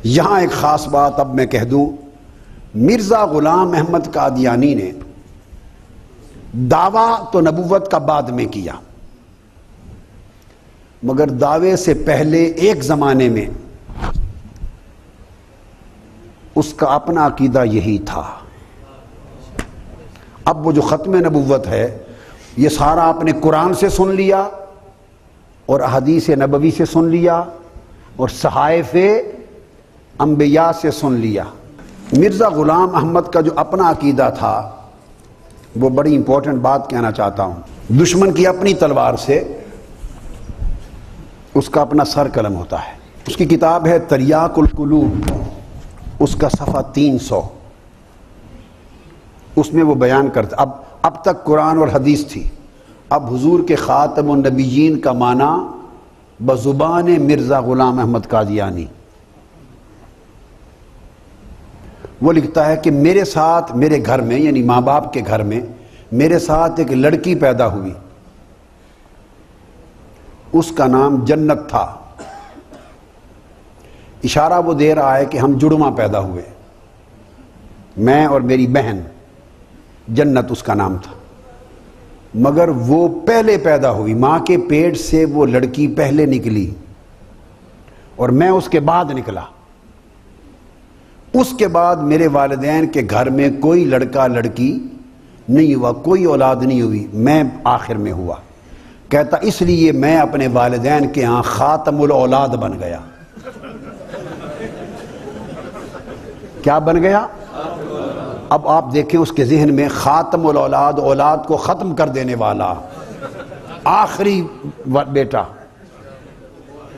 یہاں ایک خاص بات اب میں کہہ دوں، مرزا غلام احمد قادیانی نے دعویٰ تو نبوت کا بعد میں کیا، مگر دعوے سے پہلے ایک زمانے میں اس کا اپنا عقیدہ یہی تھا۔ اب وہ جو ختم نبوت ہے یہ سارا آپ نے قرآن سے سن لیا اور احادیث نبوی سے سن لیا اور صحائف انبیاء سے سن لیا۔ مرزا غلام احمد کا جو اپنا عقیدہ تھا وہ بڑی امپورٹنٹ بات کہنا چاہتا ہوں۔ دشمن کی اپنی تلوار سے اس کا اپنا سر قلم ہوتا ہے۔ اس کی کتاب ہے تریاق القلوب، اس کا صفحہ 300، اس میں وہ بیان کرتا اب تک قرآن اور حدیث تھی، اب حضور کے خاتم النبیین کا معنی بزبان مرزا غلام احمد قادیانی۔ وہ لکھتا ہے کہ میرے ساتھ میرے گھر میں، یعنی ماں باپ کے گھر میں میرے ساتھ ایک لڑکی پیدا ہوئی، اس کا نام جنت تھا۔ اشارہ وہ دے رہا ہے کہ ہم جڑواں پیدا ہوئے، میں اور میری بہن، جنت اس کا نام تھا، مگر وہ پہلے پیدا ہوئی، ماں کے پیٹ سے وہ لڑکی پہلے نکلی اور میں اس کے بعد نکلا۔ اس کے بعد میرے والدین کے گھر میں کوئی لڑکا لڑکی نہیں ہوا، کوئی اولاد نہیں ہوئی، میں آخر میں ہوا۔ کہتا اس لیے میں اپنے والدین کے ہاں خاتم الاولاد بن گیا۔ کیا بن گیا؟ اب آپ دیکھیں اس کے ذہن میں خاتم الاولاد، اولاد کو ختم کر دینے والا، آخری بیٹا،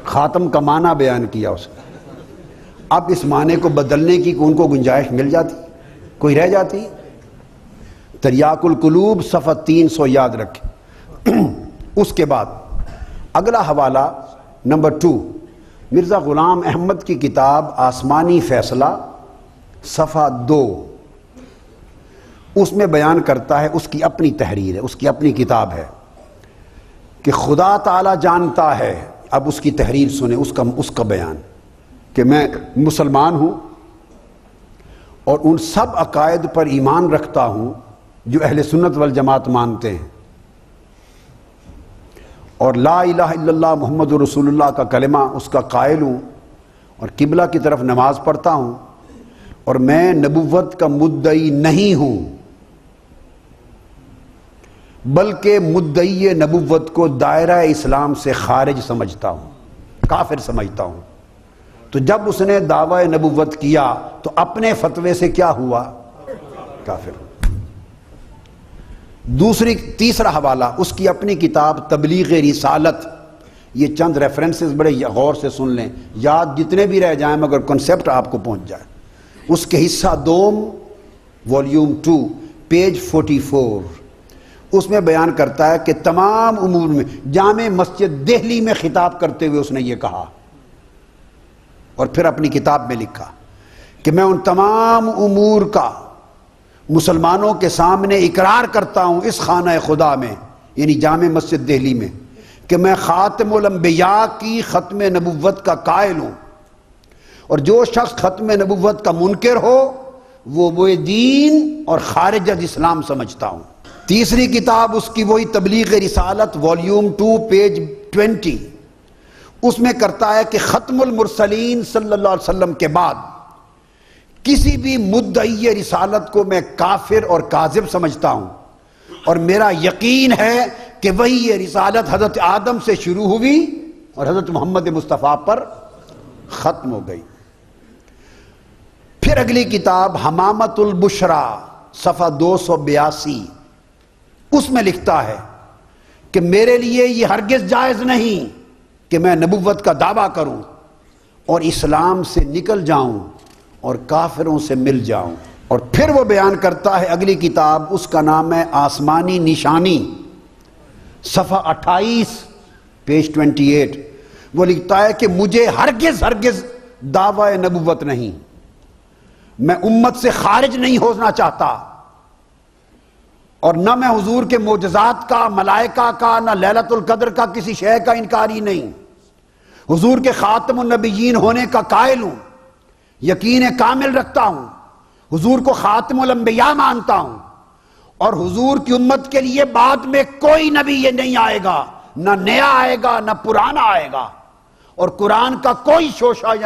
خاتم کا معنی بیان کیا اس نے۔ اب اس معنی کو بدلنے کی ان کو گنجائش مل جاتی، کوئی رہ جاتی؟ تریاق القلوب صفحہ 300 یاد رکھیں۔ اس کے بعد اگلا حوالہ نمبر 2، مرزا غلام احمد کی کتاب آسمانی فیصلہ صفحہ 2، اس میں بیان کرتا ہے، اس کی اپنی تحریر ہے، اس کی اپنی کتاب ہے کہ خدا تعالی جانتا ہے۔ اب اس کی تحریر سنیں، اس کا بیان کہ میں مسلمان ہوں اور ان سب عقائد پر ایمان رکھتا ہوں جو اہل سنت والجماعت مانتے ہیں، اور لا الہ الا اللہ محمد رسول اللہ کا کلمہ اس کا قائل ہوں، اور قبلہ کی طرف نماز پڑھتا ہوں، اور میں نبوت کا مدعی نہیں ہوں بلکہ مدعی نبوت کو دائرہ اسلام سے خارج سمجھتا ہوں، کافر سمجھتا ہوں۔ تو جب اس نے دعوی نبوت کیا تو اپنے فتوے سے کیا ہوا؟ کافر۔ تیسرا حوالہ اس کی اپنی کتاب تبلیغ رسالت، یہ چند ریفرنسز بڑے غور سے سن لیں، یاد جتنے بھی رہ جائیں مگر کنسپٹ آپ کو پہنچ جائے۔ اس کے حصہ دوم والیوم 2 پیج 44، اس میں بیان کرتا ہے کہ تمام امور میں، جامع مسجد دہلی میں خطاب کرتے ہوئے اس نے یہ کہا، اور پھر اپنی کتاب میں لکھا کہ میں ان تمام امور کا مسلمانوں کے سامنے اقرار کرتا ہوں اس خانہ خدا میں، یعنی جامع مسجد دہلی میں، کہ میں خاتم الانبیاء کی ختم نبوت کا قائل ہوں، اور جو شخص ختم نبوت کا منکر ہو وہ دین اور خارج از اسلام سمجھتا ہوں۔ تیسری کتاب اس کی وہی تبلیغ رسالت والیوم 2 پیج 20، اس میں کرتا ہے کہ ختم المرسلین صلی اللہ علیہ وسلم کے بعد کسی بھی مدعی رسالت کو میں کافر اور کاذب سمجھتا ہوں، اور میرا یقین ہے کہ وہی یہ رسالت حضرت آدم سے شروع ہوئی اور حضرت محمد مصطفیٰ پر ختم ہو گئی۔ پھر اگلی کتاب حمامت البشرا صفحہ 282، اس میں لکھتا ہے کہ میرے لیے یہ ہرگز جائز نہیں کہ میں نبوت کا دعویٰ کروں اور اسلام سے نکل جاؤں اور کافروں سے مل جاؤں۔ اور پھر وہ بیان کرتا ہے اگلی کتاب، اس کا نام ہے آسمانی نشانی صفحہ 28 پیج 28، وہ لکھتا ہے کہ مجھے ہرگز دعوی نبوت نہیں، میں امت سے خارج نہیں ہونا چاہتا، اور نہ میں حضور کے معجزات کا، ملائکہ کا، نہ لیلۃ القدر کا کسی شے کا انکاری نہیں، حضور کے خاتم النبیین ہونے کا قائل ہوں، یقین کامل رکھتا ہوں، حضور کو خاتم الانبیاء مانتا ہوں، اور حضور کی امت کے لیے بعد میں کوئی نبی یہ نہیں آئے گا، نہ نیا آئے گا نہ پرانا آئے گا، اور قرآن کا کوئی شوشہ